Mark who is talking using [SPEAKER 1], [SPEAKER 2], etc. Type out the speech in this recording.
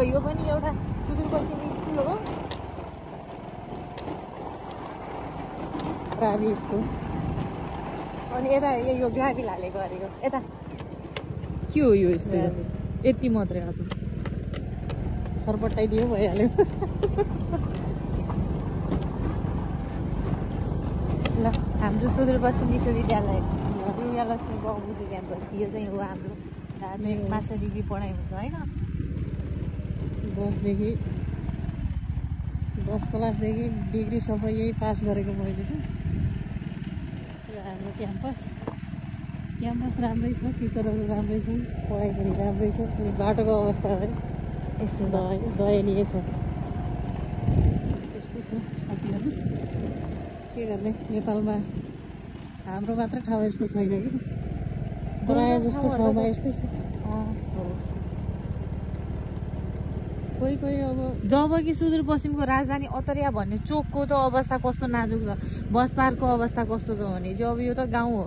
[SPEAKER 1] यो पनि एउटा सुदूरपश्चिमी स्कुल हो, प्राइभेट स्कुल। अनि यता यो ग्राभिल हालेको गरेको यता के हो यो यस्तो यति मात्रै हजुर छरपटाइदियो भइहाल्यो। ल हाम्रो सुदूरपश्चिम विश्वविद्यालय लक्ष्मी बहुमुखी क्याम्पस यो चाहिँ हो हाम्रो मास्टर डिग्री पढाइ हुन्छ होइन। 10 क्लासदेखि डिग्रीसम्म यही पास गरेको मैले चाहिँ। यो हाम्रो क्याम्पस राम्रै छ, टिचरहरू राम्रै छन्, पढाइ पनि राम्रै छ। अनि बाटोको अवस्था है यस्तो दयनीय छ। यस्तो छ साथीहरू, के गर्ने नेपालमा हाम्रो मात्र ठाउँ यस्तो छैन कि, प्रायः जस्तो ठाउँमा यस्तै छ। कोही अब जब कि सुदूरपश्चिमको राजधानी अतरिया भन्ने चोकको त अवस्था कस्तो नाजुक छ, बस पार्कको अवस्था कस्तो छ भने चाहिँ अब यो त गाउँ हो।